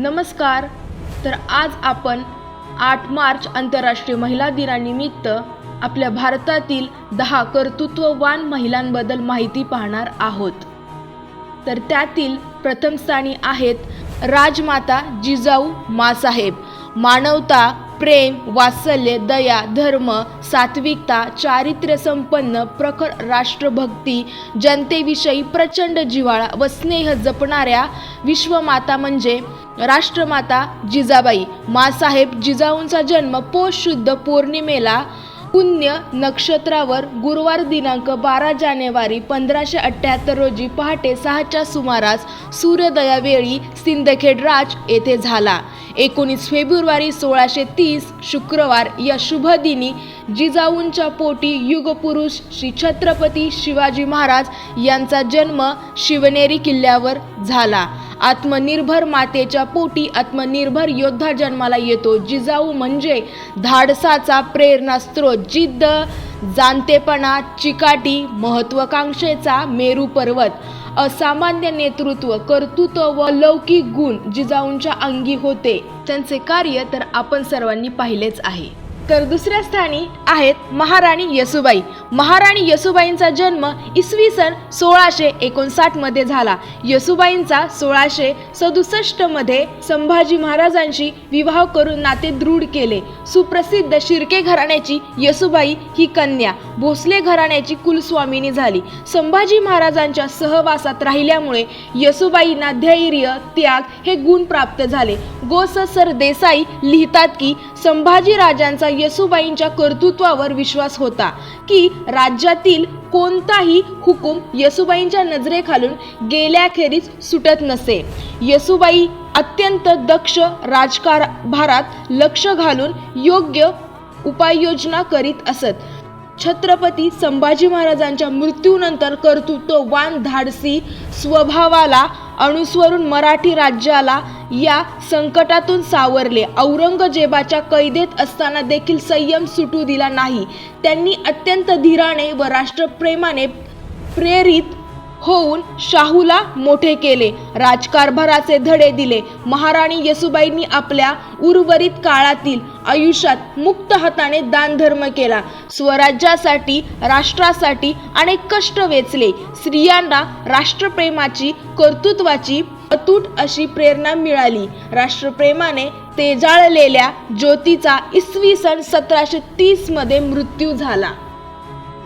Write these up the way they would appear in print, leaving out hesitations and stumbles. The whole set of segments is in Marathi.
नमस्कार. तर आज आपण 8 मार्च आंतरराष्ट्रीय महिला दिनानिमित्त आपल्या भारतातील 10 कर्तृत्ववान महिलांबद्दल माहिती पाहणार आहोत. तर त्यातील प्रथम स्थानी आहेत राजमाता जिजाऊ माँसाहेब. मानवता, प्रेम, वात्सल्य, दया, धर्म, सात्विकता, चारित्र्य संपन्न, प्रखर राष्ट्रभक्ती, जनतेविषयी प्रचंड जिव्हाळा व स्नेह जपणाऱ्या विश्वमाता म्हणजे राष्ट्रमाता जिजाबाई माँसाहेब. जिजाऊंचा जन्म पौष शुद्ध पौर्णिमेला पुण्य नक्षत्रावर गुरुवार दिनांक 12 जानेवारी 1578 रोजी पहाटे 6च्या सुमारास सूर्योदयावेळी सिंदखेड राज येथे झाला. 19 फेब्रुवारी 1630 शुक्रवार या शुभ दिनी जिजाऊंच्या पोटी युगपुरुष श्री छत्रपती शिवाजी महाराज यांचा जन्म शिवनेरी किल्ल्यावर झाला. आत्मनिर्भर मातेच्या पोटी आत्मनिर्भर योद्धा जन्माला येतो. जिजाऊ म्हणजे धाडसाचा प्रेरणास्त्रोत, जिद्द, जाणतेपणा, चिकाटी, महत्त्वाकांक्षेचा मेरू पर्वत, असामान्य नेतृत्व, कर्तृत्व व लौकिक गुण जिजाऊंच्या अंगी होते. त्यांचे कार्य तर आपण सर्वांनी पाहिलेच आहे. तर दुसऱ्या स्थानी आहेत महाराणी येसूबाई. महाराणी येसूबाईंचा जन्म इसवी सन 1659 मध्ये झाला. येसूबाईंचा 1667 मध्ये संभाजी महाराजांशी विवाह करून नाते दृढ केले. सुप्रसिद्ध शिर्के घराण्याची येसूबाई ही कन्या भोसले घराण्याची कुलस्वामिनी झाली. संभाजी महाराजांच्या सहवासात राहिल्यामुळे येसूबाईंना धैर्य, त्याग हे गुण प्राप्त झाले. गो. स. सरदेसाई लिहितात की संभाजी राजांचा येसूबाईंच्या कर्तृत्वावर विश्वास होता की राज्यातील कोणताही हुकूम येसूबाईंच्या नजरेखालून गेल्याखेरीज सुटत नसे. येसूबाई अत्यंत दक्ष राजकारभारात लक्ष घालून योग्य उपाययोजना करीत असत. छत्रपती संभाजी महाराजांच्या मृत्यूनंतर कर्तृत्ववान धाडसी स्वभावाला अनुसरून मराठी राज्याला या संकटातून सावरले. औरंगजेबाच्या कैदेत असताना देखील संयम सुटू दिला नाही. त्यांनी अत्यंत धीराने व राष्ट्रप्रेमाने प्रेरित होऊन शाहूला मोठे केले. राजकारभाराचे धडे दिले. महाराणी येसूबाईंनी आपल्या उर्वरित काळातील आयुष्यात मुक्त हाताने दानधर्म केला. स्वराज्यासाठी, राष्ट्रासाठी अनेक कष्ट वेचले. स्त्रियांना राष्ट्रप्रेमाची, कर्तृत्वाची अतूट अशी प्रेरणा मिळाली. राष्ट्रप्रेमाने तेजाळलेल्या ज्योतीचा इसवी सन 1730 मध्ये मृत्यू झाला.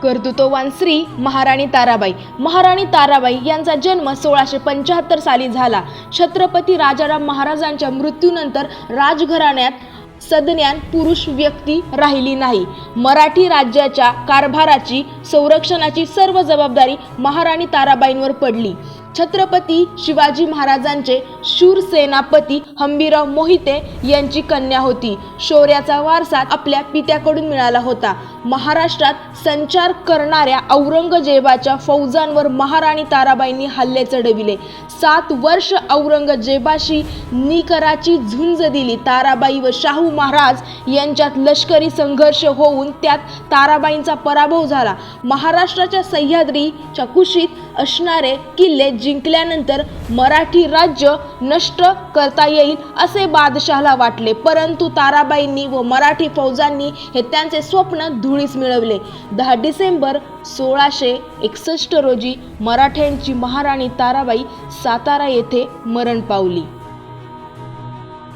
कर्तृत्ववान स्त्री महाराणी ताराबाई. महाराणी ताराबाई यांचा जन्म 1675 साली झाला. छत्रपती राजाराम महाराजांच्या मृत्यूनंतर राजघराण्यात सज्ञान पुरुष व्यक्ती राहिली नाही. मराठी राज्याच्या कारभाराची, संरक्षणाची सर्व जबाबदारी महाराणी ताराबाईंवर पडली. छत्रपती शिवाजी महाराजांचे शूर सेनापती हंबीरराव मोहिते यांची कन्या होती. शौर्याचा वारसा आपल्या पित्याकडून मिळाला होता. महाराष्ट्रात संचार करणाऱ्या औरंगजेबाच्या फौजांवर महाराणी ताराबाईंनी हल्ले चढविले. 7 वर्ष औरंगजेबाशी निकराची झुंज दिली. ताराबाई व शाहू महाराज यांच्यात लष्करी संघर्ष होऊन त्यात ताराबाईंचा पराभव झाला. महाराष्ट्राच्या सह्याद्रीच्या कुशीत असणारे किल्ले जिंकल्यानंतर मराठी राज्य नष्ट करता येईल असे बादशहाला वाटले. परंतु ताराबाईंनी व मराठी फौजांनी हे त्यांचे स्वप्न धुळीस मिळवले. 10 डिसेंबर 1661 रोजी मराठ्यांची महाराणी ताराबाई सातारा येथे मरण पावली.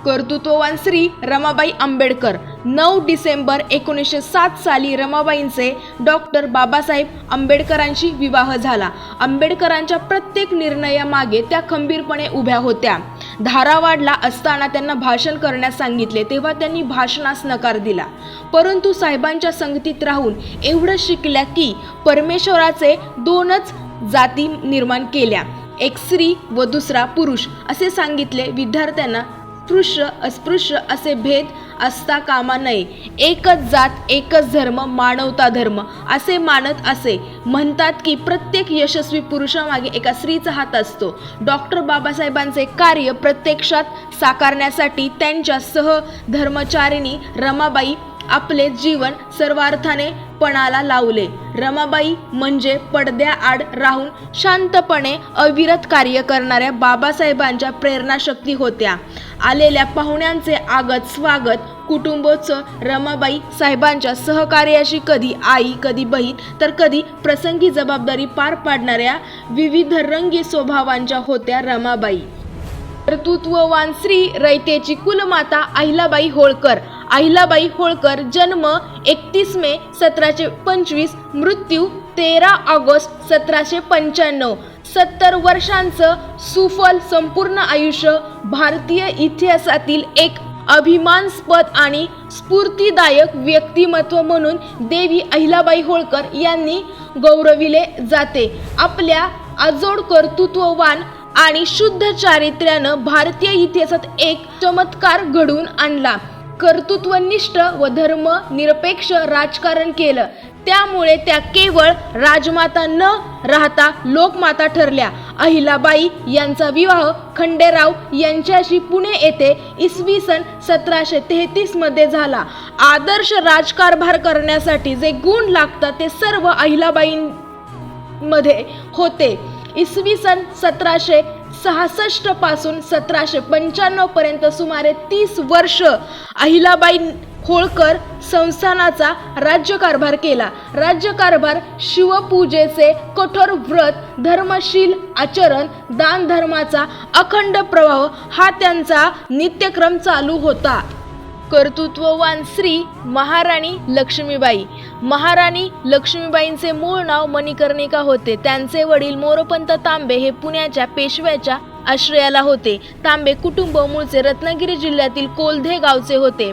कर्तृत्ववान श्री रमाबाई आंबेडकर. 9 डिसेंबर 1907 साली रमाबाईंचे डॉक्टर बाबासाहेब आंबेडकरांशी विवाह झाला. आंबेडकरांच्या प्रत्येक निर्णयामागे त्या खंबीरपणे उभ्या होत्या. धारावाडला असताना त्यांना भाषण करण्यास सांगितले तेव्हा त्यांनी भाषणास नकार दिला. परंतु साहेबांच्या संगतीत राहून एवढं शिकल्या की परमेश्वराचे 2च जाती निर्माण केल्या, एक स्त्री व दुसरा पुरुष असे सांगितले. विद्यार्थ्यांना स्पृश्य अस्पृश्य असे भेद असता कामा नये. एकच जात, एकच धर्म, मानवता धर्म असे मानत असे. म्हणतात की प्रत्येक यशस्वी पुरुषामागे एका स्त्रीचा हात असतो. डॉक्टर बाबासाहेबांचे कार्य प्रत्यक्षात साकारण्यासाठी त्यांच्या सहधर्मचारिणी रमाबाई आपले जीवन सर्वार्थाने पणाला लावले. रमाबाई म्हणजे पडद्याआड राहून शांतपणे अविरत कार्य करणाऱ्या बाबासाहेबांच्या प्रेरणाशक्ती होत्या. आलेल्या पाहुण्यांचे आगत स्वागत, कुटुंबोत्सव, रमाबाई साहेबांच्या सहकार्याशी कधी आई, कधी बहीण, तर कधी प्रसंगी जबाबदारी पार पाडणाऱ्या विविध रंगी स्वभावांच्या होत्या रमाबाई. कर्तृत्ववान स्त्री रयतेची कुलमाता अहिल्याबाई होळकर. अहिल्याबाई होळकर जन्म 31 मे 1725, मृत्यू 13 ऑगस्ट 1795. 70 वर्षांचं सुफल संपूर्ण आयुष्य भारतीय इतिहासातील एक अभिमानास्पद आणि स्फूर्तिदायक व्यक्तिमत्व म्हणून देवी अहिल्याबाई होळकर यांनी गौरविले जाते. आपल्या अजोड कर्तृत्ववान आणि शुद्ध चारित्र्यानं भारतीय इतिहासात एक चमत्कार घडवून आणला. कर्तृत्वनिष्ठ व धर्मनिरपेक्ष राजकारण केलं. त्यामुळे त्या केवळ राजमाता न राहता लोकमाता ठरल्या. अहिल्याबाई यांचा विवाह खंडेराव यांच्याशी पुणे येथे इसवी सन 1733 मध्ये झाला. आदर्श राजकारभार करण्यासाठी जे गुण लागतात ते सर्व अहिल्याबाईंमध्ये होते. इसवी सन 1766 पासून 1795 पर्यंत सुमारे 30 वर्ष अहिल्याबाई होळकर संस्थानाचा राज्यकारभार केला. राज्यकारभार शिवपूजेचे कठोर व्रत, धर्मशील आचरण, दान धर्माचा अखंड प्रवाह हा त्यांचा नित्यक्रम चालू होता. कर्तृत्ववान स्त्री महाराणी लक्ष्मीबाई. महाराणी लक्ष्मीबाईंचे मूळ नाव मणिकर्णिका होते. त्यांचे वडील मोरोपंत तांबे हे पुण्याच्या पेशव्याच्या आश्रयाला होते. तांबे कुटुंब मूळचे रत्नागिरी जिल्ह्यातील कोल्हे गावचे होते.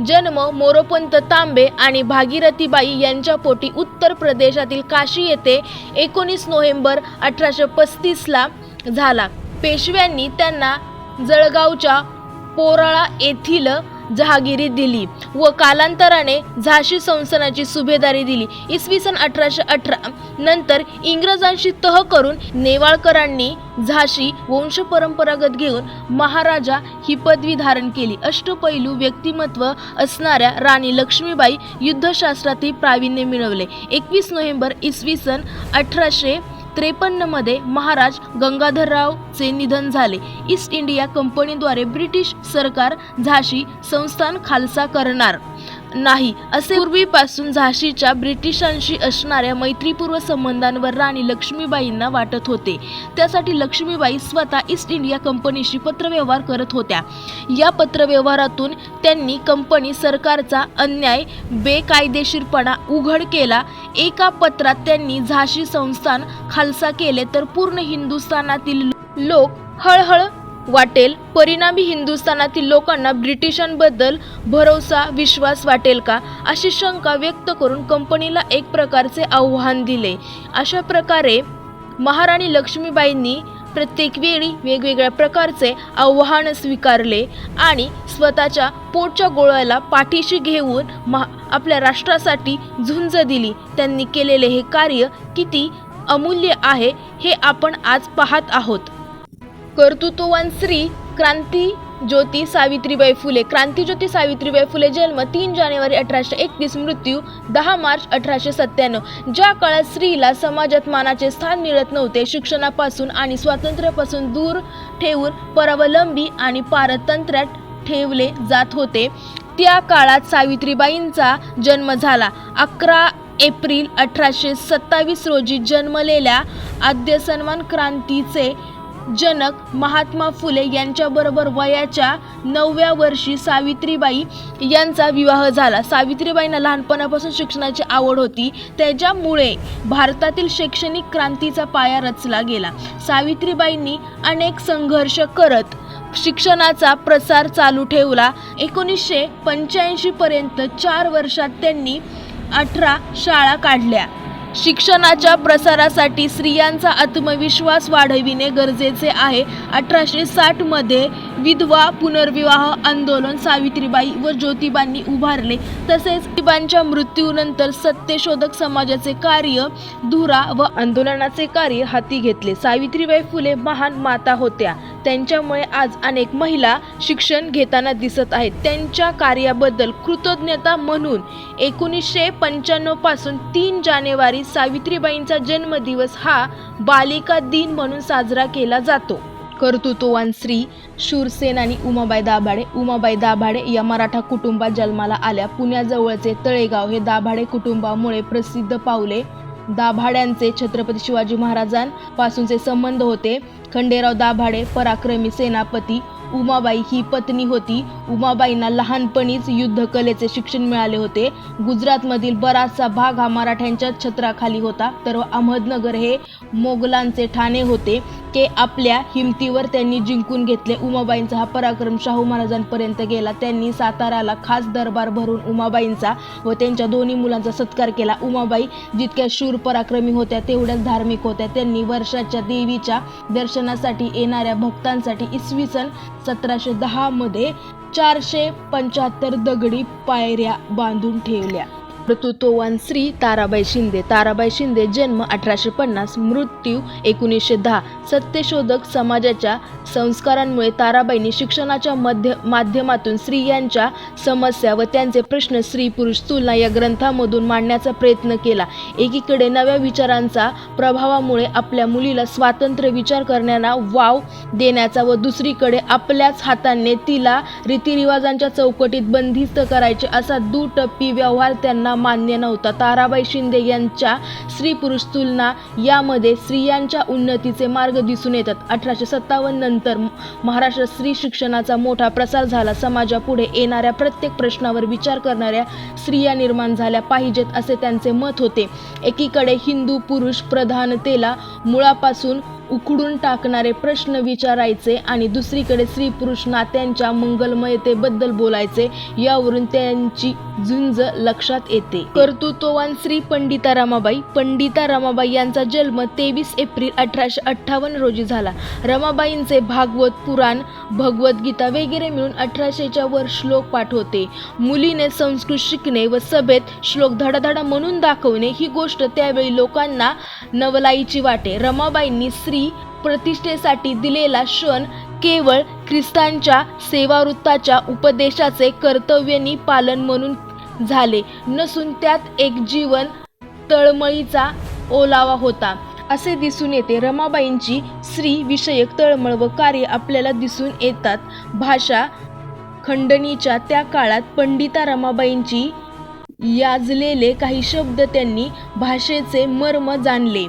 जन्म मोरोपंत तांबे आणि भागीरथीबाई यांच्या पोटी उत्तर प्रदेशातील काशी येथे 19 नोव्हेंबर 1835 ला झाला. पेशव्यांनी त्यांना जळगावच्या पोराळा येथील जहागिरी दिली व कालांतराने झाशी संस्थानाची सुभेदारी दिली. इसवी सन 1818 नंतर इंग्रजांशी तह करून नेवाळकरांनी झाशी वंश परंपरागत घेऊन महाराजा ही पदवी धारण केली. अष्टपैलू व्यक्तिमत्व असणाऱ्या राणी लक्ष्मीबाई युद्धशास्त्रातही प्रावीण्य मिळवले. 21 नोव्हेंबर इसवी सन 1853 मध्ये महाराज गंगाधररावचे निधन झाले. ईस्ट इंडिया कंपनीद्वारे ब्रिटिश सरकार झाशी संस्थान खालसा करणार नाही असे पूर्वीपासून झाशीच्या ब्रिटिशांशी असणाऱ्या मैत्रीपूर्व संबंधांवर राणी लक्ष्मीबाईंना वाटत होते. त्यासाठी लक्ष्मीबाई स्वतः ईस्ट इंडिया कंपनीशी पत्रव्यवहार करत होत्या. या पत्रव्यवहारातून त्यांनी कंपनी सरकारचा अन्याय, बेकायदेशीरपणा उघड केला. एका पत्रात त्यांनी झाशी संस्थान खालसा केले तर पूर्ण हिंदुस्थानातील लोक हळहळ वाटेल. परिणामी हिंदुस्थानातील लोकांना ब्रिटिशांबद्दल भरोसा विश्वास वाटेल का अशी शंका व्यक्त करून कंपनीला एक प्रकारचे आव्हान दिले. अशा प्रकारे महाराणी लक्ष्मीबाईंनी प्रत्येक वेळी वेगवेगळ्या प्रकारचे आव्हान स्वीकारले आणि स्वतःच्या पोटच्या गोळ्याला पाठीशी घेऊन आपल्या राष्ट्रासाठी झुंज दिली. त्यांनी केलेले हे कार्य किती अमूल्य आहे हे आपण आज पाहत आहोत. कर्तृत्ववान स्त्री क्रांतीज्योती सावित्रीबाई फुले. क्रांतीज्योती सावित्रीबाई फुले जन्म 3 जानेवारी 1831, मृत्यू 10 मार्च 1897. ज्या काळात स्त्रीला समाजात मानाचे स्थान मिळत नव्हते, शिक्षणापासून आणि स्वातंत्र्यापासून दूर ठेवून परावलंबी आणि पारतंत्र्यात ठेवले जात होते, त्या काळात सावित्रीबाईंचा जन्म झाला. 11 एप्रिल 1827 रोजी जन्मलेल्या आद्यसन्मान क्रांतीचे जनक महात्मा फुले यांच्याबरोबर वयाच्या 9व्या वर्षी सावित्रीबाई यांचा विवाह झाला. सावित्रीबाईंना लहानपणापासून शिक्षणाची आवड होती. त्याच्यामुळे भारतातील शैक्षणिक क्रांतीचा पाया रचला गेला. सावित्रीबाईंनी अनेक संघर्ष करत शिक्षणाचा प्रसार चालू ठेवला. 1985 पर्यंत 4 वर्षात त्यांनी 18 शाळा काढल्या. शिक्षणाच्या प्रसारासाठी स्त्रियांचा आत्मविश्वास वाढविणे गरजेचे आहे. 1860 मध्ये विधवा पुनर्विवाह आंदोलन सावित्रीबाई व ज्योतिबांनी उभारले. तसेच ज्योतिबांच्या मृत्यूनंतर सत्यशोधक समाजाचे कार्य धुरा व आंदोलनाचे कार्य हाती घेतले. सावित्रीबाई फुले महान माता होत्या. त्यांच्यामुळे आज अनेक महिला शिक्षण घेताना दिसत आहेत. त्यांच्या कार्याबद्दल कृतज्ञता म्हणून 1995 पासून 3 जानेवारी सावित्रीबाईंचा जन्मदिवस हा बालिका दिन म्हणून साजरा केला जातो. कर्तृत्ववान स्त्री शूरसेनानी उमाबाई दाभाडे या मराठा कुटुंबात जन्माला आल्या. पुण्याजवळचे तळेगाव हे दाभाडे कुटुंबामुळे प्रसिद्ध पावले. दाभाड्यांचे छत्रपती शिवाजी महाराजांपासूनचे संबंध होते. खंडेराव दाभाडे पराक्रमी सेनापती. उमाबाई ही पत्नी होती. उमाबाईंना लहानपणीच युद्धकलेचे शिक्षण मिळाले होते. गुजरातमधील बराचसा भाग हा मराठ्यांच्या छत्राखाली होता, तर अहमदनगर हे मोगलांचे ठाणे होते, के आपल्या हिमतीवर त्यांनी जिंकून घेतले. उमाबाईंचा हा पराक्रम शाहू महाराजांपर्यंत गेला. त्यांनी साताऱ्याला खास दरबार भरून उमाबाईंचा व त्यांच्या दोन्ही मुलांचा सत्कार केला. उमाबाई जितक्या शूर पराक्रमी होत्या तेवढ्याच धार्मिक होत्या. त्यांनी वर्षाच्या देवीच्या दर्शनासाठी येणाऱ्या भक्तांसाठी इसवी सन 1710 मध्ये 475 दगडी पायऱ्या बांधून ठेवल्या. कर्तृत्ववान स्त्री ताराबाई शिंदे जन्म 1850, मृत्यू 1910. सत्यशोधक समाजाच्या संस्कारांमुळे ताराबाईंनी शिक्षणाच्या माध्यमातून स्त्रियांच्या समस्या व त्यांचे प्रश्न स्त्री पुरुष तुलना या ग्रंथामधून मांडण्याचा प्रयत्न केला. एकीकडे नव्या विचारांचा प्रभावामुळे आपल्या मुलीला स्वातंत्र्य विचार करण्याला वाव देण्याचा व दुसरीकडे आपल्याच हाताने तिला रीतिरिवाजांच्या चौकटीत बंदिस्त करायचे असा दुटप्पी व्यवहार त्यांना मान्य नव्हता. ताराबाई शिंदे यांच्या स्त्री पुरुष तुलना यामध्ये स्त्रियांच्या उन्नतीचे मार्ग दिसून येतात. 1857 नंतर महाराष्ट्रात स्त्री शिक्षणाचा मोठा प्रसार झाला. समाजापुढे येणाऱ्या प्रत्येक प्रश्नावर विचार करणाऱ्या स्त्रिया निर्माण झाल्या पाहिजेत असे त्यांचे मत होते. एकीकडे हिंदू पुरुष प्रधानतेला मुळापासून उखडून टाकणारे प्रश्न विचारायचे आणि दुसरीकडे स्त्री पुरुष नात्यांच्या मंगलमयतेबद्दल बोलायचे. यावरून त्यांची झुंज लक्षात येते. कर्तृत्ववान स्त्री पंडिता रमाबाई यांचा जन्म 23 एप्रिल 1858 रोजी झाला. रमाबाईंचे भागवत पुराण, भगवद्गीता वगैरे मिळून 1800च्या वर श्लोक पाठ होते. मुलीने संस्कृत शिकणे व सभेत श्लोक धडाधडा म्हणून दाखवणे ही गोष्ट त्यावेळी लोकांना नवलाईची वाटे. रमाबाईंनी स्त्री प्रतिष्ठेसाठी दिलेला क्षण केवळ ख्रिस्तांच्या सेवावृत्ताच्या उपदेशाचे कर्तव्यनी पालन म्हणून झाले नसून त्यात एक जीवन तळमळीचा ओलावा होता असे दिसून येते. रमाबाईंची स्त्री विषयक तळमळ व कार्य आपल्याला दिसून येतात. भाषा खंडणीच्या त्या काळात पंडिता रमाबाईंची याजलेले काही शब्द त्यांनी भाषेचे मर्म जाणले.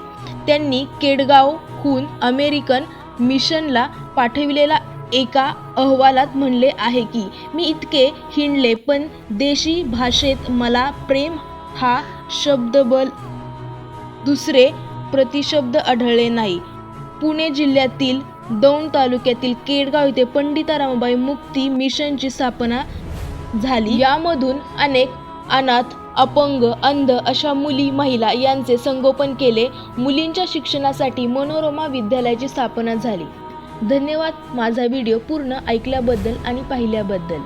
त्यांनी केडगावहून अमेरिकन मिशनला पाठविलेला एका अहवालात म्हणले आहे की, मी इतके हिंडले पण देशी भाषेत मला प्रेम हा शब्दबल दुसरे प्रतिशब्द आढळले नाही. पुणे जिल्ह्यातील दौंड तालुक्यातील केडगाव येथे पंडिता रमाबाई मुक्ती मिशनची स्थापना झाली. यामधून अनेक अनाथ, अपंग, अंध अशा मुली, महिला यांचे संगोपन केले. मुलींच्या शिक्षणासाठी मनोरमा विद्यालयाची स्थापना झाली. धन्यवाद माझा व्हिडिओ पूर्ण ऐकल्याबद्दल आणि पाहिल्याबद्दल.